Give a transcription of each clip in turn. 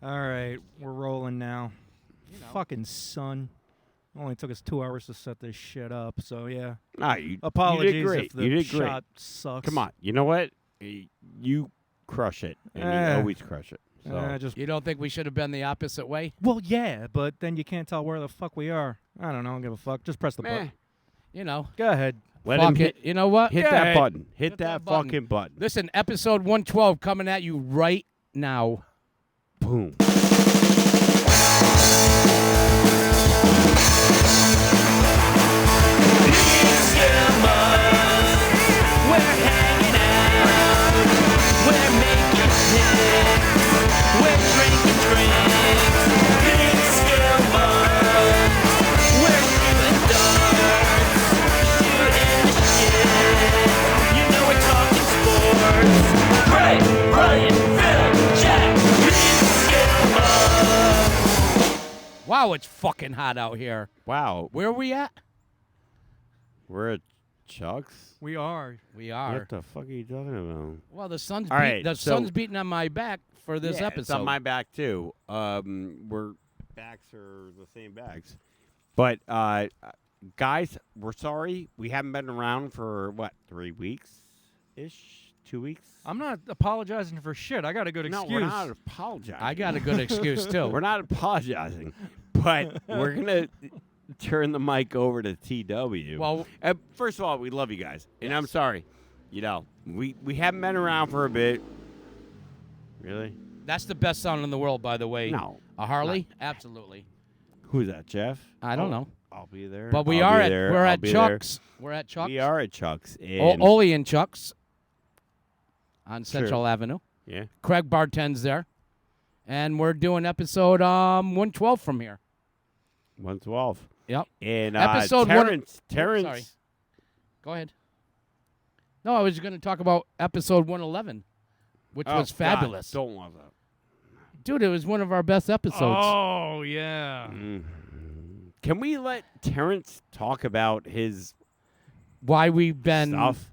All right, we're rolling now. Fucking sun. Only took us 2 hours to set this shit up, so yeah. Nah, you Apologies did great. if the you did shot great. sucks. Come on. You know what? You crush it, and you always crush it. So. You don't think we should have been the opposite way? Well, yeah, but then you can't tell where the fuck we are. I don't know. I don't give a fuck. Just press the button. You know. Go ahead. Let fuck him hit. You know what? Hit Yeah, that hey. button. Hit Hit that that button. fucking button. Listen, episode 112 coming at you right now. Boom. We're hanging out, we're making hits, we're drinking drinks. Peekskillmugs, we're shooting darts, shooting the shit. You know we're talking sports. Ray, Ryan, Phil, Jack, Peekskillmugs. Wow, it's fucking hot out here. Wow. Where are we at? We're at Chuck's? We are. We are. What the fuck are you talking about? Well, the sun's All right, sun's beating on my back for this yeah, episode. It's on my back, too. We're backs are the same backs. But, guys, we're sorry. We haven't been around for, 3 weeks-ish? 2 weeks? I'm not apologizing for shit. I got a good excuse. No, we're not apologizing. I got a good excuse, too. We're not apologizing. But we're going to turn the mic over to TW. Well, first of all, we love you guys. And I'm sorry. You know, we haven't been around for a bit. Really? that's the best sound in the world, by the way. No. A Harley? Absolutely. Who's that, Jeff? I don't know. I'll be there. But we I'll are be at there. we're I'll at be there. Chuck's. We're at Chuck's. We are at Chuck's. And Ole and Chuck's on Central Avenue. Yeah. Craig bartends there. And we're doing episode 112 from here. 112. Yep. And Episode Terrence. Sorry. Go ahead. No, I was going to talk about episode 111, which was fabulous. God, don't love that. Dude, it was one of our best episodes. Oh, yeah. Can we let Terrence talk about his Why we've been stuff?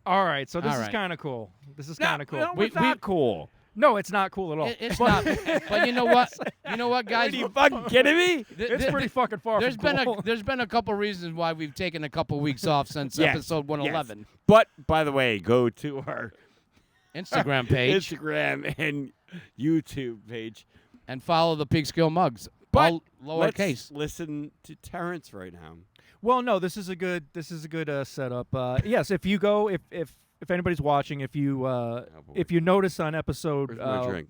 All right, so this All is right. kind of cool. This is kind of cool. No, it's not cool. No, it's not cool at all. It's not. But you know what? You know what, guys? Are you fucking kidding me? It's pretty fucking far There's from been cool. there's been a couple reasons why we've taken a couple weeks off since Yes, episode 111. yes. But, by the way, go to our Instagram page Instagram and YouTube page. and follow the Peekskillmugs. But all lowercase. Let's listen to Terrence right now. Well, no, this is a good setup. Yes, if you go, if anybody's watching, if you notice on episode Where's my drink?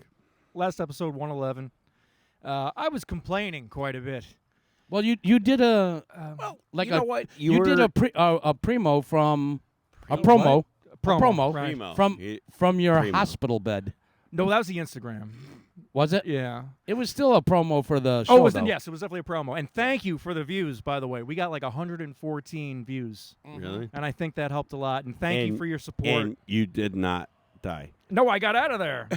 last episode 111, I was complaining quite a bit. Well, you did a you know what? you did a promo from a promo right. from your Primo. hospital bed. No, that was the Instagram. Was it? Yeah. It was still a promo for the show. Oh, though. yes, it was definitely a promo. And thank you for the views, by the way. We got like 114 views, Really? and I think that helped a lot. And thank you for your support. And you did not die. No, I got out of there.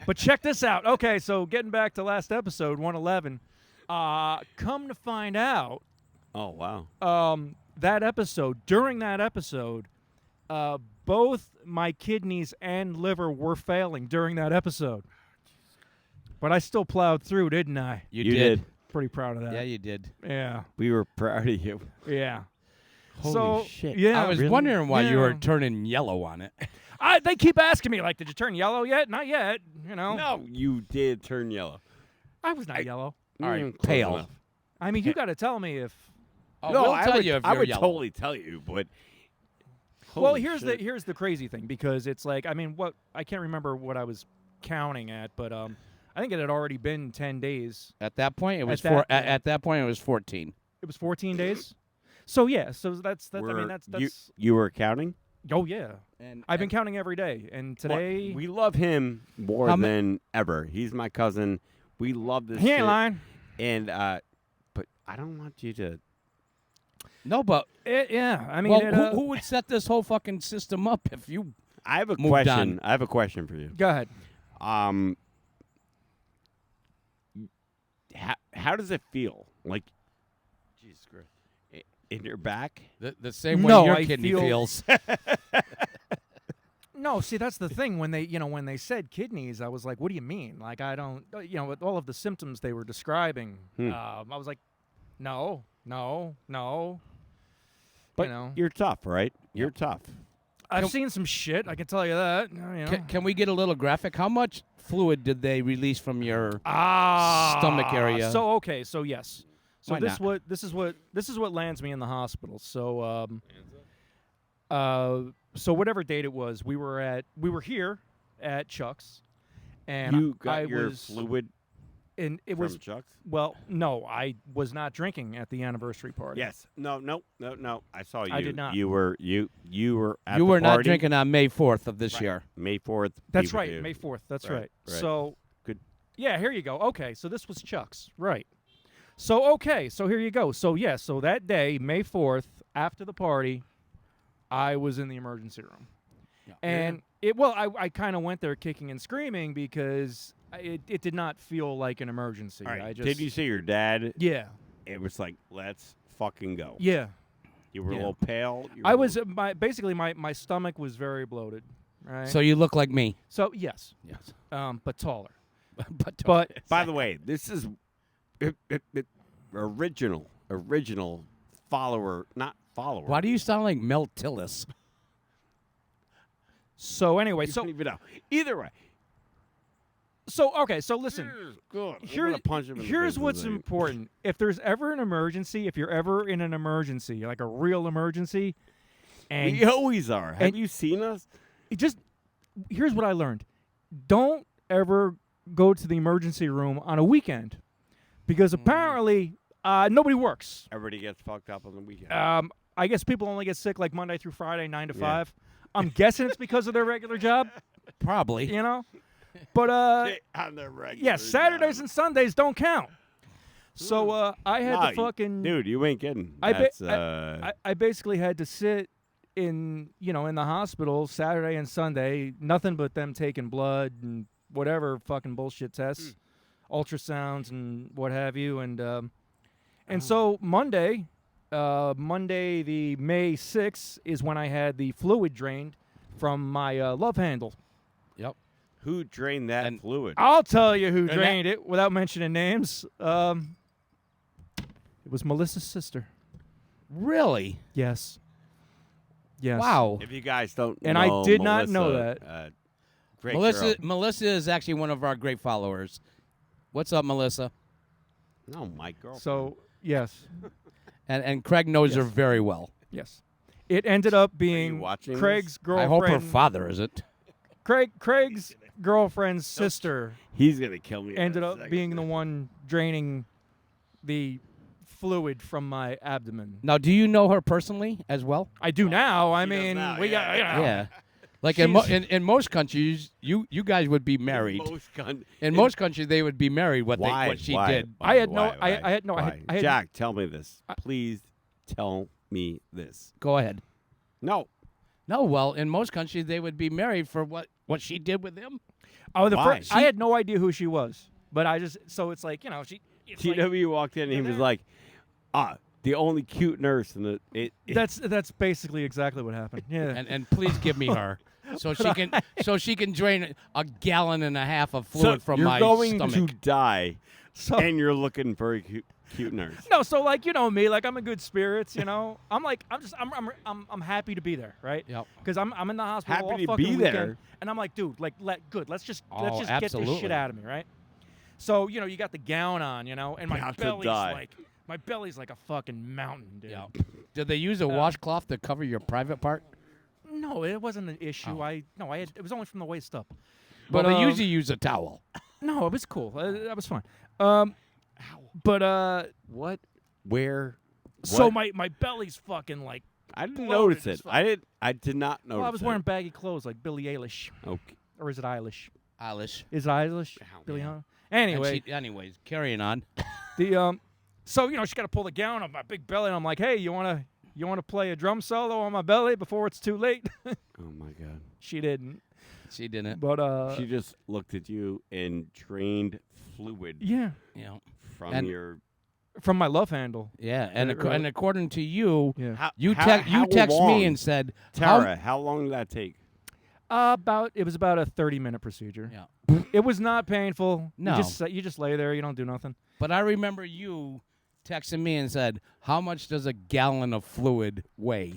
But check this out. Okay, so getting back to last episode, 111. Come to find out, Oh, wow. during that episode, both my kidneys and liver were failing during that episode. But I still plowed through, didn't I? You You did. did. Pretty proud of that. Yeah, you did. Yeah. We were proud of you. Yeah. Holy so, shit. Yeah. I was really? wondering why you were Yeah. turning yellow on it. They keep asking me, like, did you turn yellow yet? Not yet. You know. No, you did turn yellow. I was not yellow. All right, Close pale. enough. I mean, you got to tell me if. Oh, No, we'll I tell would, you if I you're would yellow. totally tell you, but Well, holy here's shit. the crazy thing, because it's like, I mean, I can't remember what I was counting at, but I think it had already been 10 days. At that point, it was At at that point it was 14. It was 14 days. So yeah, so that's I mean that's you were counting. oh yeah. And I've been counting every day, and today We love him more than ever. He's my cousin. We love this. he ain't shit. lying. And but I don't want you to. no, but Yeah, I mean, well, who would set this whole fucking system up if you? I have a Moved question. on. I have a question for you. Go ahead. How does it feel? Like, Jesus Christ, in your back? The same way No, your I kidney feel- feels. no, see, that's the thing. When they said kidneys, I was like, what do you mean? Like, I don't, with all of the symptoms they were describing, I was like, no. But you're tough, right? You're tough. I've seen some shit, I can tell you that. Can we get a little graphic? How much fluid did they release from your stomach area? So yes. So Why this not? this is what lands me in the hospital. So so whatever date it was, we were here at Chuck's, and You got I your was fluid and it from was Chuck's? well, no, I was not drinking at the anniversary party. Yes. No. I saw you. I did not. You were at You the were not party. drinking on May 4th of this Right. year. May 4th. That's be with right, you. May 4th. That's Right, right. right. So Good. Yeah, here you go. Okay, so this was Chuck's, right? So here you go. So so that day, May 4th, after the party, I was in the emergency room, and I kind of went there kicking and screaming because it did not feel like an emergency. All right. I just, Did you see your dad? Yeah, It was like, let's fucking go. yeah. You were a Yeah. little pale. You were I a was little- my stomach was very bloated, right? So you look like me. So yes, Yes. but taller. but By the way, this is original follower, not follower. why do you sound like Mel Tillis? So anyway, You so don't even know. Either way. so listen. Good. Here's what's important. If there's ever an emergency, if you're ever in an emergency, like a real emergency, and We always are. Have and- you seen us? here's what I learned. Don't ever go to the emergency room on a weekend because apparently nobody works. Everybody gets fucked up on the weekend. I guess people only get sick like Monday through Friday, 9 to 5. I'm guessing it's because of their regular job, Probably. But on their regular yeah, Saturdays job. and Sundays don't count. So I had Nah, to fucking dude, you ain't kidding. I ba- That's I basically had to sit in in the hospital Saturday and Sunday, nothing but them taking blood and whatever fucking bullshit tests, ultrasounds and what have you, and so Monday the May 6th is when I had the fluid drained from my love handle. Yep. who drained that And- fluid. I'll tell you who that- drained it without mentioning names. It was Melissa's sister. Really? Yes. Yes. Wow. If you guys don't And know I did not know Melissa, that. Great Melissa girl. Melissa is actually one of our great followers. What's up, Melissa? No, my girl. So, yes. And Craig knows her Yes. very well. Yes. It ended up being watching Craig's I girlfriend. hope her father isn't. Craig's girlfriend's sister He's gonna kill me. in ended a up second. being the one draining the fluid from my abdomen. Now, do you know her personally as well? I do now. I She does mean, now, we got yeah. Yeah. Like in, She's- in most countries, you guys would be married. In most countries, they would be married. What she Why? did. I had no- Why? I had no- I had- Why? I had- Jack, tell me this. Please tell me this. Go ahead. No. No, well, in most countries, they would be married for what she did with him. Oh, Why? I had no idea who she was, but I just so it's like she. It's like, TW walked in and he was like, the only cute nurse in the. that's basically exactly what happened. Yeah. And please give me her, so she can drain a gallon and a half of fluid from you're my going stomach. to die, so and you're looking for a cute nurse. no, so like me, like I'm in good spirits. I'm happy to be there, right? Yep. Because I'm in the hospital all Happy to fucking be weekend, there. and I'm like, dude, like let's just Oh, get this absolutely. shit out of me, right? So you got the gown on, and my About to belly's die. like a fucking mountain, dude. Yeah. Did they use a washcloth to cover your private part? No, it wasn't an issue. Oh. I had it was only from the waist up. But But, they usually use a towel. No, it was cool. That was fine. But What? Where? so What? my belly's fucking like. I didn't bloated notice as it. fuck. I did not notice. Well, I was it. wearing baggy clothes like Billie Eilish, Okay. or is it Eilish? Eilish. Is it Eilish? Ow, Billie yeah. Eilish? Anyway, Anyways, carrying on. the so she got to pull the gown off my big belly, and I'm like, hey, you wanna play a drum solo on my belly before it's too late? Oh my god. She didn't, She didn't. but She just looked at you and drained fluid yeah, Yeah. from And- your. from my love handle. Yeah. And Really? and according to you, Yeah, How, you how text me long? and said, how- Tara, how long did that take? It was about a 30-minute procedure. Yeah. It was not painful. No. You just lay there. You don't do nothing. But I remember you texting me and said, "How much does a gallon of fluid weigh?"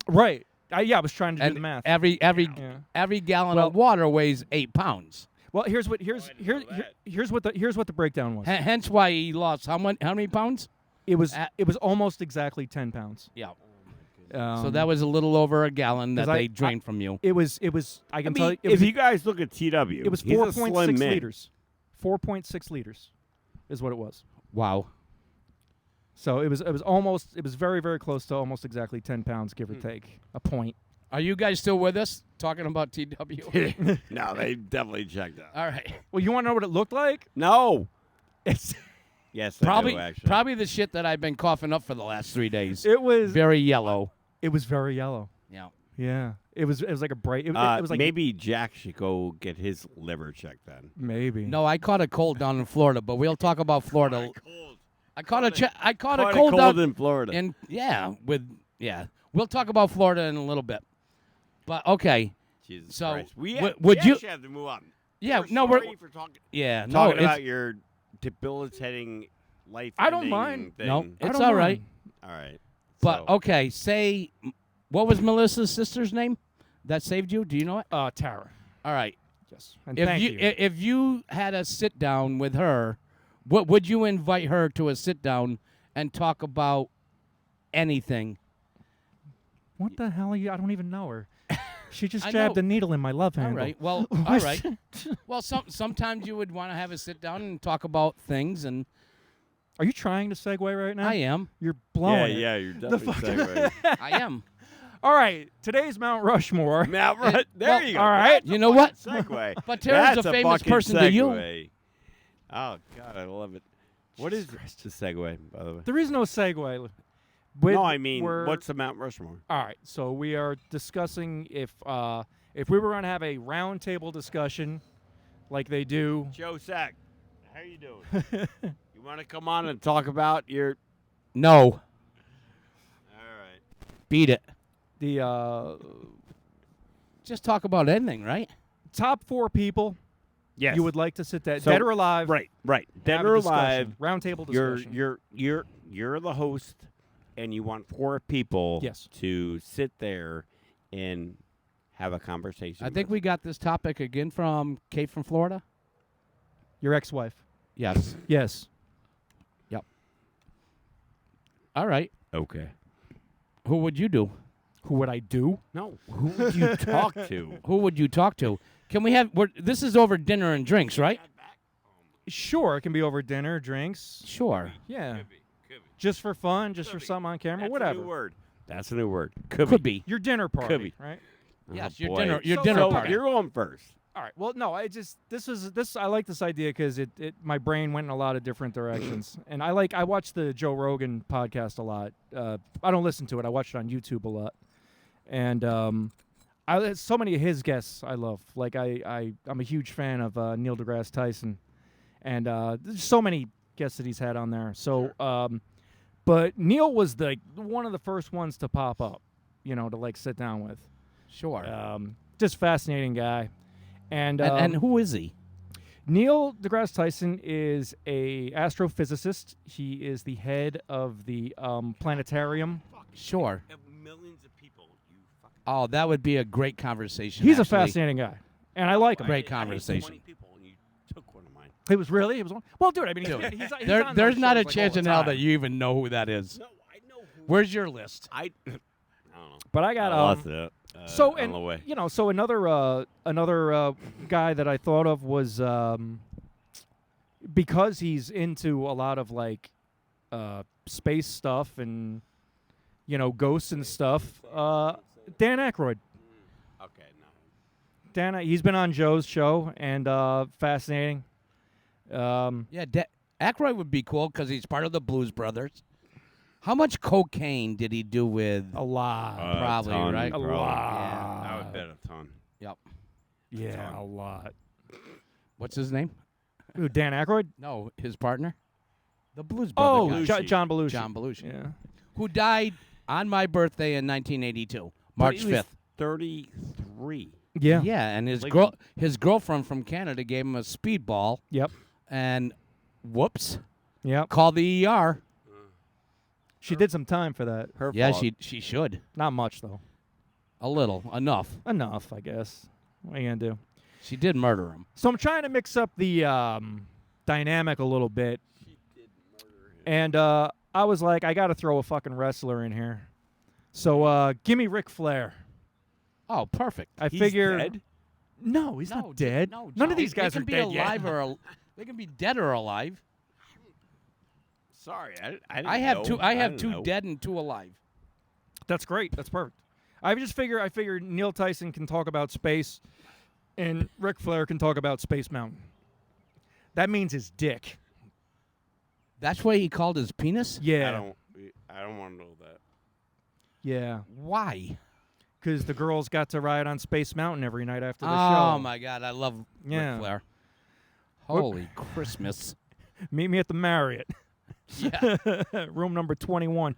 Right. I was trying to do And the math. every gallon of water weighs 8 pounds. Well, here's what the breakdown was. Hence why he lost how many pounds? It was almost exactly 10 pounds. Yeah. So that was a little over a gallon that 'cause they drained from you. It was. I can tell you. if you guys look at TW, It was he's a slim 4.6 man. liters. 4.6 liters, is what it was. Wow. So it was very, very close to almost exactly 10 pounds, give or take a point. Are you guys still with us talking about TW? No, they definitely checked out. All right. Well, you want to know what it looked like? No. It's Yes, I Probably do, actually. probably the shit that I've been coughing up for the last 3 days. it was Very yellow. very yellow. Yeah. Yeah, it was like a bright. It was like maybe Jack should go get his liver checked then. maybe. No, I caught a cold down in Florida, but we'll talk about Florida. Cold. I caught a Caught cold it down in Florida. and we'll talk about Florida in a little bit. But okay. Jesus so, Christ. We would you- actually have to move on. Yeah, We're no, sorry we're for talking no, about your debilitating life. I don't mind. Thing. no, I it's don't all right. mind. All right. But So, okay, say what was Melissa's sister's name that saved you? Do you know it? Tara. All right. Yes. And If thank you, if you had a sit down with her, what would you invite her to a sit down and talk about anything? What the hell are you? I don't even know her. She just I jabbed know. a needle in my love All handle. right. Well, all right. Well, sometimes you would want to have a sit down and talk about things, and Are you trying to segue right now? I am. You're blowing it. yeah, you're definitely segueing. I am. All right. Today's Mount Rushmore. Now, right, there well, you go. all right. That's a You know what? fucking Segue. But Tara's That's a famous fucking person to you. segue. Oh God, I love it. What is the segue, by the way? There is no segue. No, I mean, we're- what's the Mount Rushmore? All right. So we are discussing if we were going to have a roundtable discussion like they do. Joe Sack, how you doing? You want to come on and talk about your? No. All right. Beat it. The Just talk about anything, right? top 4 people Yes. you would like to sit So- dead or alive. Right. Dead have a or discussion. alive. Roundtable discussion. You're the host, and you want 4 people. Yes. To sit there and have a conversation. I think with. we got this topic again from Kate from Florida. Your ex-wife. Yes. Yes. All right. Okay. Who would you do? Who would I do? No. Who would you talk to? Who would you talk to? Can we have? This is over dinner and drinks, right? Sure, it can be over dinner, drinks. Sure. Yeah. Could be. Just for fun, just for Could be. something on camera, That's whatever. a new word. That's a new word. Could be. Your dinner party, be. right? Yes, Oh, your boy. dinner. Your So- dinner So party. you're going first. All right. Well, no, I like this idea because it my brain went in a lot of different directions, and I watch the Joe Rogan podcast a lot. I don't listen to it. I watch it on YouTube a lot, and so many of his guests I love. Like I'm a huge fan of Neil deGrasse Tyson, and there's so many guests that he's had on there. So, but Neil was one of the first ones to pop up, to sit down with. Sure. Just fascinating guy. And who is he? Neil deGrasse Tyson is a astrophysicist. He is the head of the planetarium. Sure. Millions of people. You fucking. Oh, that would be a great conversation. He's a actually. fascinating guy, and I like him. Great I had conversation. 20 people and you took one of mine. He was one. Well, dude, I mean, he's on There's those not a shows, like, chance all in the hell time. that you even know who that is. No, I know who. Where's your list? I don't know. But I got lost it. so on the way. so another guy that I thought of was because he's into a lot of space stuff and ghosts and stuff. Dan Aykroyd. Okay, no. Dan, he's been on Joe's show and fascinating. Yeah, Aykroyd would be cool because he's part of the Blues Brothers. How much cocaine did he do with? A lot. Probably, ton, right? probably. A lot. Yeah, I would bet a ton. Yep. Yeah, a lot. What's his name? Who, Dan Aykroyd? No, his partner. The Blues Oh, Brothers. guy. John Belushi. John Belushi. Yeah. Who died on my birthday in 1982, But March he was 5th. 33. Yeah. Yeah, and Like- his girlfriend from Canada gave him a speedball, Yep. and whoops, Yep. called the ER. She did some time for that. Her Yeah, fault. she should. Not much though. A little, enough. Enough, I guess. What are you gonna do? She did murder him. So I'm trying to mix up the dynamic a little bit, and I was like, I got to throw a fucking wrestler in here. So give me Ric Flair. Oh, perfect. I He's figure. dead? No, he's No, not dead. No, None Joe. of these guys they are can be dead yet. alive or they can be dead or alive. Sorry, I didn't I have know. two. I have didn't two know. dead and two alive. That's great. That's perfect. I figure Neil Tyson can talk about space, and Ric Flair can talk about Space Mountain. That means his dick. That's why he called his penis. Yeah. I don't want to know that. Yeah. Why? Because the girls got to ride on Space Mountain every night after the Oh show. my God, I love Yeah. Ric Flair. Holy Christmas! Meet me at the Marriott, Yeah. room number 21.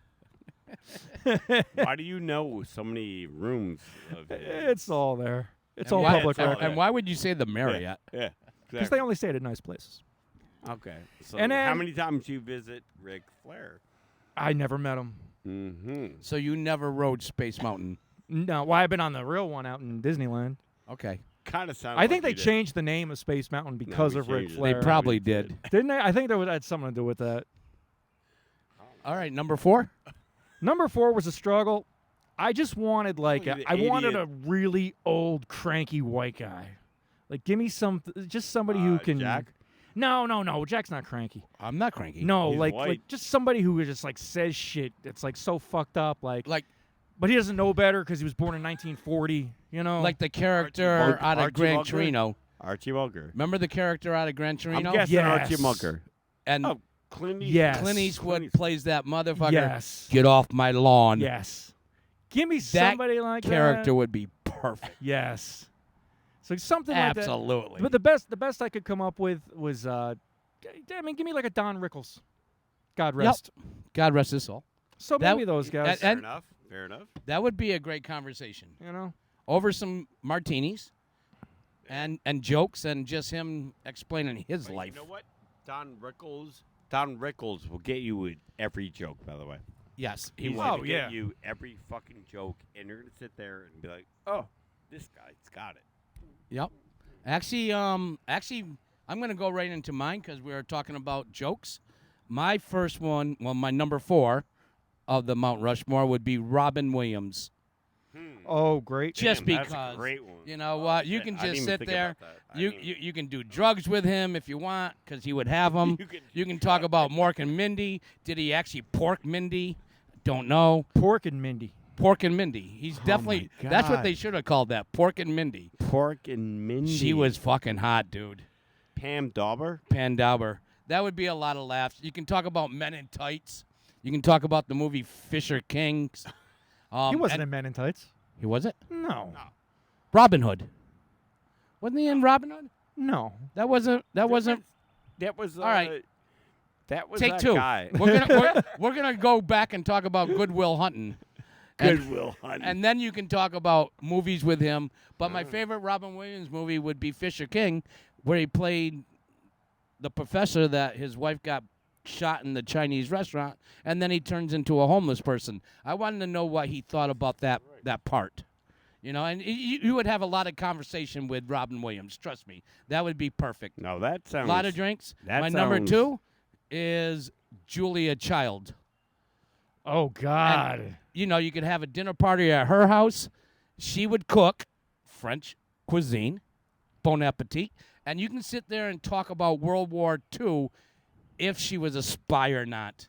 Why do you know so many rooms? Of It's all there. It's And all why- public all record. there. And why would you say the Marriott? Yeah. Because they only stayed at nice places. Okay. So And how then- many times you visit Ric Flair? I never met him. Mm-hmm. So you never rode Space Mountain? No, well, I've been on the real one out in Disneyland. Okay. Kind of sounds. I think like they you changed the name of Space Mountain because we of Ric changed it. Flair. They probably we did. did. Didn't they? I think that had something to do with that. All right, number 4. Number 4 was a struggle. I just wanted like Look at I the wanted a idiot. really old, cranky white guy. Like, give me just somebody who can. Jack? No. Jack's not cranky. I'm not cranky. No, He's like white. just somebody who just like says shit that's like so fucked up. Like, but he doesn't know better because he was born in 1940. You know, like the character Archie out of Archie Gran Bunker? Torino. Archie Bunker. Remember the character out of Gran Torino? I'm guessing Archie Yes. Bunker. And Oh, Clint Eastwood. Yes. Clint Eastwood Clint plays that motherfucker. yes, Get off my lawn. yes. Give me That somebody like Character that. would be perfect. Yes. So something like that. Absolutely. But the best I could come up with was give me like a Don Rickles. God rest. God rest his soul. So That- maybe those guys. Fair and- enough. Fair enough. That would be a great conversation. you know. Over some martinis and jokes and just him explaining his Wait, life. You know what? Don Rickles will get you with every joke, by the way. Yes, he He's would. gonna Oh, get yeah. you every fucking joke, and you're gonna sit there and be like, "Oh, this guy's got it." Yep. Actually, I'm gonna go right into mine because we were talking about jokes. My first one, well, my number 4 of the Mount Rushmore would be Robin Williams. Oh, great. Just Damn, that's because, a great one. you know what, you shit, can I didn't just even sit think there. about that. I You, didn't you you can do drugs with him if you want because he would have them. You could- You can talk about Mork and Mindy. Did he actually pork Mindy? Don't know. Pork and Mindy. Pork and Mindy. He's definitely. my That's what God. they should have called that. Pork and Mindy. Pork and Mindy. She was fucking hot, dude. Pam Dauber. Pandauber. That would be a lot of laughs. You can talk about Men in Tights. You can talk about the movie Fisher Kings. He wasn't and- in Men in Tights. He was it? No. Robin Hood. Wasn't he in Robin Hood? No. That wasn't. That wasn't. That was. All right. That was Take that 2. guy. We're gonna go back and talk about Goodwill Hunting. And- Goodwill Hunting. And then you can talk about movies with him. But my favorite Robin Williams movie would be Fisher King, where he played the professor that his wife got shot in the Chinese restaurant, and then he turns into a homeless person. I wanted to know what he thought about that part. You know, and you would have a lot of conversation with Robin Williams. Trust me, that would be perfect. No, that A sounds. lot of drinks. that My number sounds- 2 is Julia Child. Oh God. You know, you could have a dinner party at her house. She would cook French cuisine, bon appetit, and you can sit there and talk about World War II if she was a spy or not.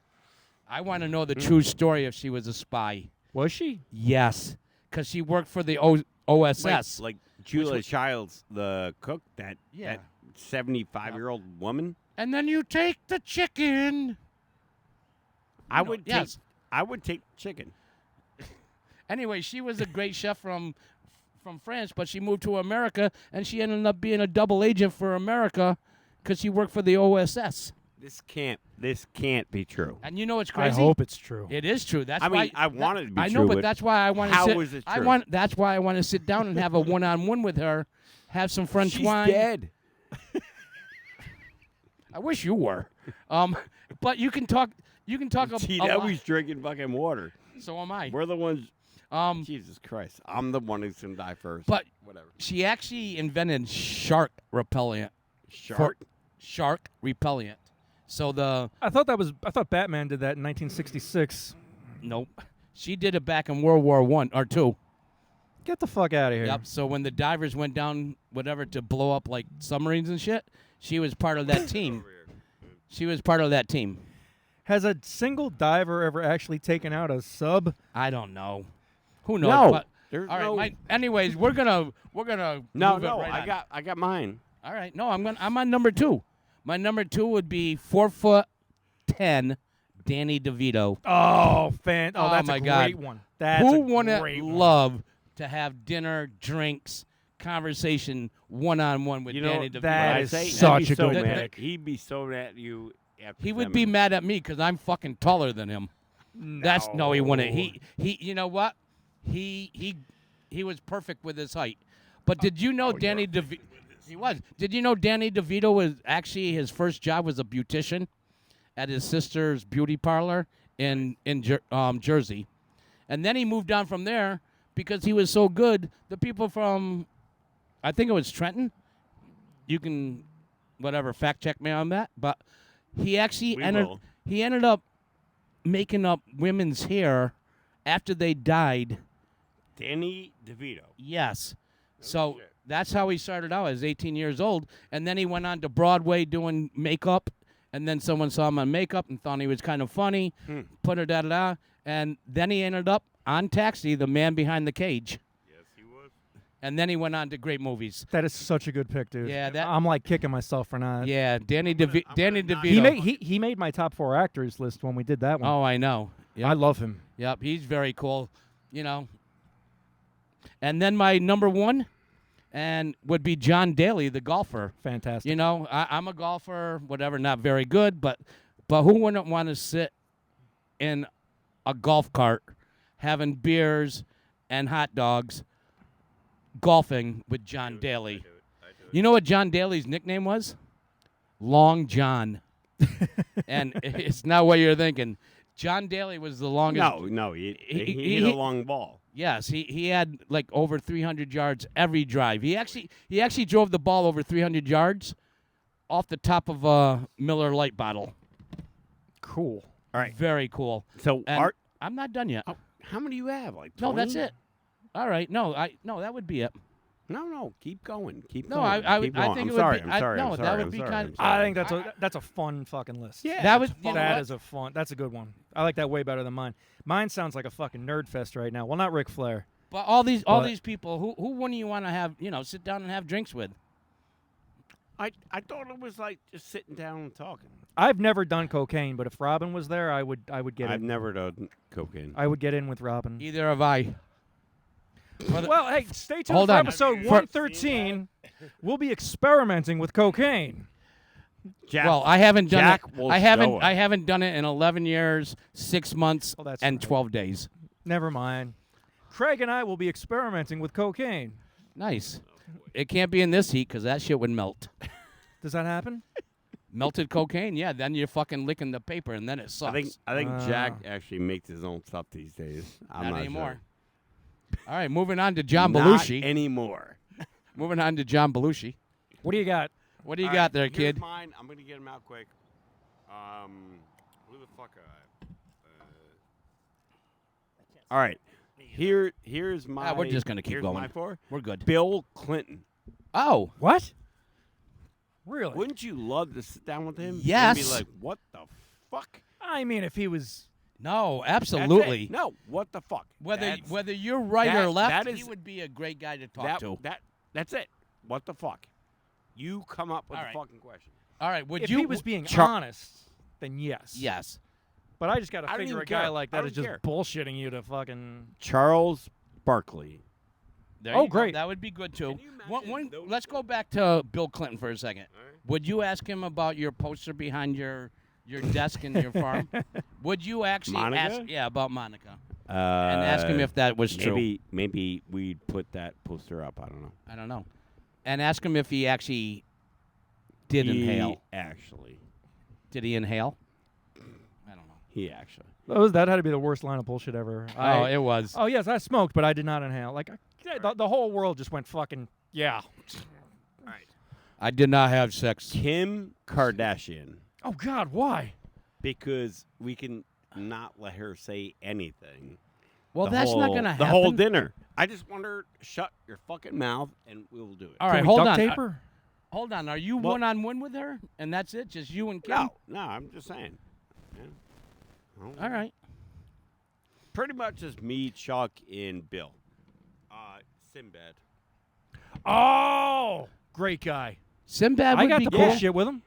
I want to know the true story if she was a spy. Was she? Yes, because she worked for the Wait, OSS. like Julia one? Childs, the cook, that Yeah. that 75-year-old woman. And then you take the chicken. I No, would yes. I would take chicken. Anyway, she was a great chef from France, but she moved to America, and she ended up being a double agent for America because she worked for the OSS. This can't be true. And you know what's I crazy? hope it's true. It is true. That's I why mean, I want it to be I true. know, but that's why I want to how sit. is it I true? want. That's why I want to sit down and have a one-on-one with her, have some French She's wine. dead. I wish you were. But you can talk. You can talk Gee, a that lot. was drinking fucking water. So am I. We're the ones. Um, Jesus Christ, I'm the one who's gonna die first. But whatever. she actually invented shark repellent. Shark. Shark repellent. So I thought Batman did that in 1966. nope. She did it back in World War I or II. Get the fuck out of here. Yep. So when the divers went down, whatever, to blow up like submarines and shit, she was part of that team. She was part of that team. Has a single diver ever actually taken out a sub? I don't know. Who knows? No. But, There's all right. no. Anyways, we're gonna no, move it no. right on. I got mine. All right. No, I'm on number 2. My number 2 would be 4'10", Danny DeVito. Oh, Oh, that's my a God. great one. That's Who a wouldn't great one. love to have dinner, drinks, conversation, one-on-one with You know, Danny DeVito? that I is say, such he'd be a so good mad. pick. He'd be so mad at you. After He would be mad at me because I'm fucking taller than him. That's no, he wouldn't. He. You know what? He was perfect with his height. But did you know Danny DeVito? He was. Did you know Danny DeVito was actually his first job was a beautician at his sister's beauty parlor in Jersey, and then he moved on from there because he was so good. The people from, I think it was Trenton. You can, whatever, fact check me on that. But he actually We ended. will. He ended up making up women's hair after they died. Danny DeVito. Yes. So shit. that's how he started out as 18 years old. And then he went on to Broadway doing makeup. And then someone saw him on makeup and thought he was kind of funny. Put it da-da-da. And then he ended up on Taxi, the man behind the cage. Yes, he was. And then he went on to great movies. That is such a good pick, dude. Yeah, that- I'm like kicking myself for not. Yeah, Danny I'm gonna DeVito. He made my top 4 actors list when we did that one. Oh, I know. I love him. Yep, he's very cool. You know. And then my number 1 and would be John Daly, the golfer. Fantastic. You know, I'm a golfer, whatever, not very good, but who wouldn't want to sit in a golf cart having beers and hot dogs golfing with John Daly? You know what John Daly's nickname was? Long John. And it's not what you're thinking. John Daly was the longest. No, he He- hit a long ball. Yes, he had like over 300 yards every drive. He actually drove the ball over 300 yards off the top of a Miller Lite bottle. Cool. All right. Very cool. So, And Art, I'm not done yet. how many do you have? Like 20? No, that's it. All right. No, that would be it. No, keep going. Keep No, going. I keep think going. it I'm would sorry. be- I'm sorry. no, I'm that sorry. would I'm be sorry, kind I'm of- I sorry. think that's a fun fucking list. Yeah, That was- it's you know fun. what? That is a fun. That's a good one. I like that way better than mine. Mine sounds like a fucking nerd fest right now. Well, not Ric Flair. But all these But- people, who wouldn't you want to have, sit down and have drinks with? I thought it was like just sitting down and talking. I've never done cocaine, but if Robin was there, I would get I've in. never done cocaine. I would get in with Robin. Either have I. Well, hey, stay tuned Hold for on. episode For- 113. We'll be experimenting with cocaine. Jack, Well, I haven't done Jack it. will I haven't. show it. I haven't done it in 11 years, 6 months, Oh, that's and right. 12 days. Never mind. Craig and I will be experimenting with cocaine. Nice. It can't be in this heat because that shit would melt. Does that happen? Melted cocaine, yeah. Then you're fucking licking the paper, and then it I sucks. think Jack Ah. actually makes his own stuff these days. I'm Not not anymore. Sure. All right, moving on to John Not Belushi. anymore. Moving on to John Belushi. What do you got? What do you All got right, there, here's kid? Mine. I'm gonna get him out quick. Who the fuck are I? All right. Here's my. we're just gonna keep here's going. My 4. We're good. Bill Clinton. Oh, What? Really? Wouldn't you love to sit down with him? Yes. And be like, what the fuck? I mean, if he was. no, That's it. absolutely. No, what the fuck? Whether That's- you're right or that- left, that he is- would be a great guy to talk to. That's it. What the fuck? You come up with All a right. fucking question. All right, would If you? he was being Char- honest, then yes. yes. But I just got I to don't figure even a guy care. like I that don't is just care. bullshitting you to fucking. Charles Barkley. There Oh, you go. great. That would be good too. Can you imagine those Let's go back to Bill Clinton for a second. All right. Would you ask him about your poster behind your desk in your farm? Would you actually Monica? ask? Yeah, about Monica, And ask him if that was true. Maybe we'd put that poster up. I don't know. I don't know. And ask him if he actually did inhale. Actually. Did he inhale? I don't know. He actually. That had to be the worst line of bullshit ever. It was. Oh yes, I smoked, but I did not inhale. Like the whole world just went fucking yeah. I did not have sex. Kim Kardashian. Oh God, why? Because we can not let her say anything. Well, The that's not whole- going to happen. The whole dinner. I just want her to shut your fucking mouth and we'll do it. All Can right, we hold duct on. tape her? Hold on. Are you Well- one-on-one with her? And that's it? Just you and Kim? No, I'm just saying. Yeah. All right. Pretty much just me, Chuck, and Bill. Sinbad. Oh, great guy. Sinbad I would got be the cool. bullshit with him.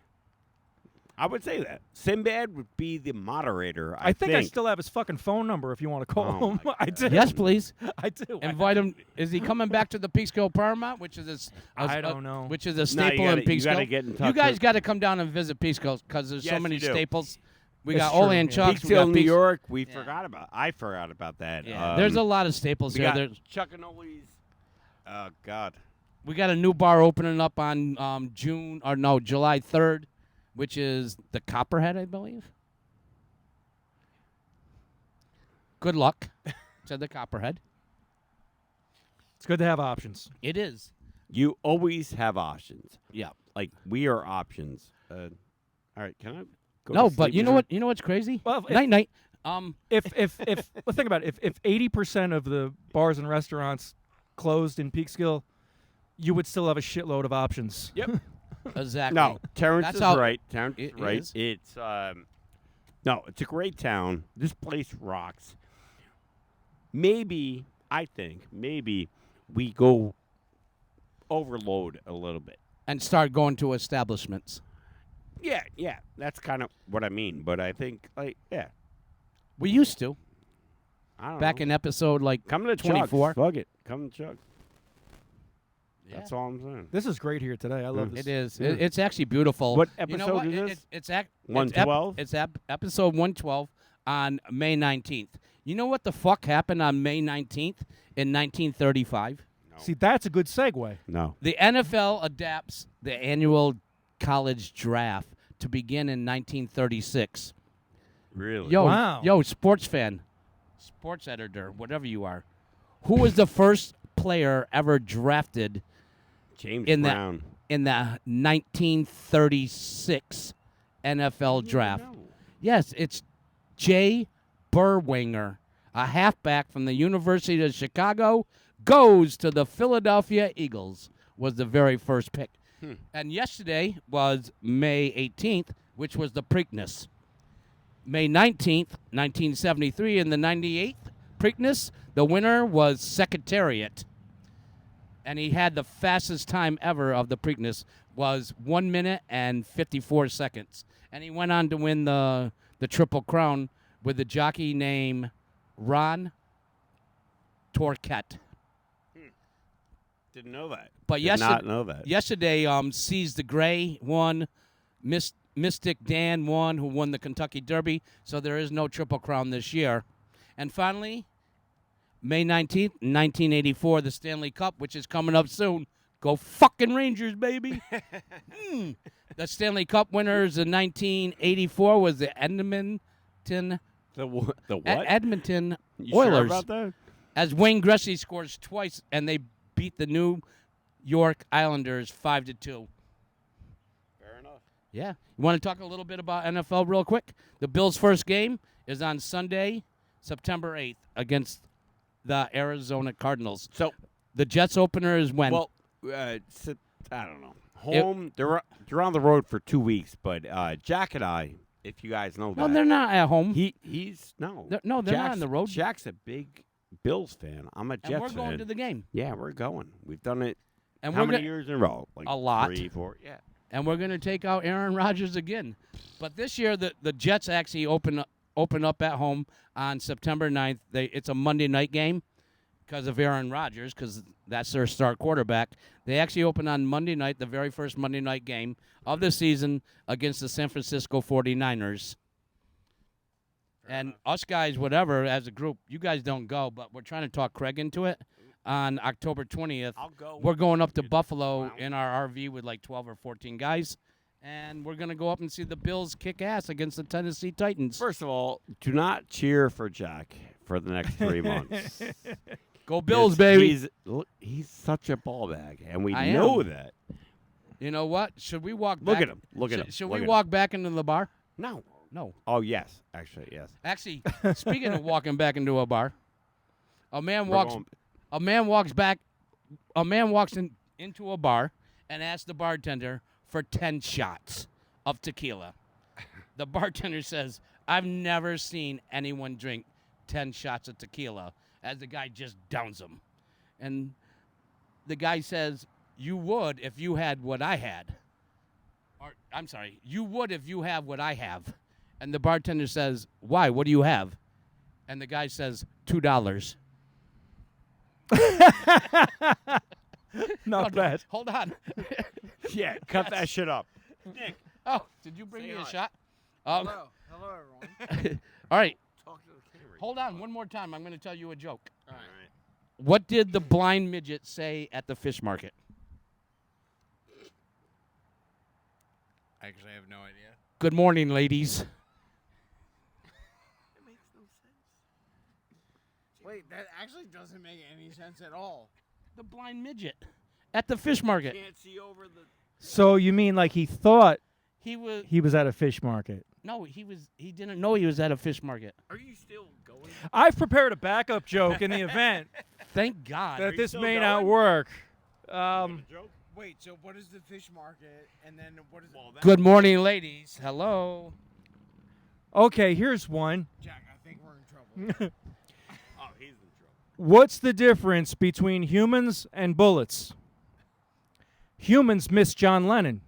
I would say that. Sinbad would be the moderator. I think I still have his fucking phone number if you want to call Oh, him. my I do. Yes, please. I do. Invite him. Is he coming back to the Peekskill Paramount, which is I don't know. which is a No, staple you in gotta Peekskill? get in touch You guys with- got to come down and visit Peekskill because there's so Yes, many you do. staples. We It's got true, Ole and yeah. Chuck's. We got Peekskill, New Peeks- York. We Yeah. forgot about. I forgot about that. Yeah, there's a lot of staples We here. got There's, Chuck and Ole's. Oh God. we got a new bar opening up on July 3rd, which is the Copperhead, I believe. Good luck, said the Copperhead. It's good to have options. It is. You always have options. Yeah. Like we are options. All right, can I go? No, to but sleep you know now? what? You know what's crazy? Well, if- Night night. If well, think about it. If 80% of the bars and restaurants closed in Peekskill, you would still have a shitload of options. Yep. Exactly. No, Terrence That's is how- right. Terrence It is right. is. It's no, it's a great town. This place rocks. Maybe I think maybe we go overload a little bit. And start going to establishments. Yeah, that's kind of what I mean. But I think We used to I don't back know. in episode like Come to 24. Chuck's. Fuck it. Come to Chuck. Yeah. That's all I'm saying. This is great here today. I love Mm. this. It is. Yeah. It's actually beautiful. What You know episode what? is this? It's 112? It's episode 112 on May 19th. You know what the fuck happened on May 19th in 1935? See, that's a good segue. No. The NFL adapts the annual college draft to begin in 1936. Really? Wow. Yo, sports fan, sports editor, whatever you are. Who was the first player ever drafted James in that- Brown. in the 1936 NFL draft? Yes, it's Jay Berwanger, a halfback from the University of Chicago, goes to the Philadelphia Eagles, was the very first pick. And yesterday was May 18th, which was the Preakness. May 19th, 1973, in the 98th Preakness, the winner was Secretariat. And he had the fastest time ever of the Preakness, was 1 minute and 54 seconds. And he went on to win the Triple Crown with the jockey named Ron Torquette. Didn't know that. But Did not know that. yesterday, Seize the Gray won, Mystic Dan won, who won the Kentucky Derby. So there is no Triple Crown this year. And finally, May 19th, 1984, the Stanley Cup, which is coming up soon. Go fucking Rangers, baby. The Stanley Cup winners in 1984 was the Edmonton The what? Edmonton You sure Oilers. about that? As Wayne Gretzky scores twice, and they beat the New York Islanders 5-2. Fair enough. Yeah. You want to talk a little bit about NFL real quick? The Bills' first game is on Sunday, September 8th, against the Arizona Cardinals. So, The Jets opener is when? well, I don't know. Home. They're on the road for 2 weeks, but Jack and I, if you guys know no, that, they're not at home. he's no. They're not on the road. Jack's a big Bills fan. I'm a And Jets we're going fan. to the game. Yeah, we're going. We've done it. And how we're many gonna, years in a row? Like A lot. 3, 4. Yeah. and we're going to take out Aaron Rodgers again. But this year, the Jets actually open up at home on September 9th. It's a Monday night game. because of Aaron Rodgers, because that's their star quarterback. They actually open on Monday night, the very first Monday night game of the season against the San Francisco 49ers. And us guys, whatever, as a group, you guys don't go, but we're trying to talk Craig into it. On October 20th, I'll go. we're going up to You Buffalo clown. in our RV with like 12 or 14 guys, and we're going to go up and see the Bills kick ass against the Tennessee Titans. First of all, do not cheer for Jack for the next 3 months. Go Bills, Because baby. He's such a ball bag, and we I know am. that. You know what? Should we walk Look back? at him. Look at him. Should Look we at him. walk back into the bar? No. No. Oh, yes. Actually, yes. Actually, speaking of walking back into a bar, a man We're walks going- into a bar and asks the bartender for 10 shots of tequila. The bartender says, "I've never seen anyone drink 10 shots of tequila," as the guy just downs them. And the guy says, "You would if you had what I had." Or, I'm sorry, "You would if you have what I have." And the bartender says, "Why? What do you have?" And the guy says, $2. Not bad. Hold on. Yeah, cut that shit up. Nick, Oh, did you bring Say me a hi. shot? Hello, everyone. All right. talk to the camera. Hold on one more time. I'm going to tell you a joke. All right. What did the blind midget say at the fish market? Actually, I have no idea. Good morning, ladies. Wait, that actually doesn't make any sense at all. The blind midget at the fish market. Can't see over the. So you mean like he thought He was he was at a fish market? no, he didn't know he was at a fish market. Are you still going? I've prepared a backup joke in the event Thank God. that you this still may not going? work. Joke? Wait, so what is the fish market, and then what is Well, Good morning, ladies. Hello. Okay, here's one. Jack, I think we're in trouble. Oh, he's in trouble. What's the difference between humans and bullets? Humans miss John Lennon.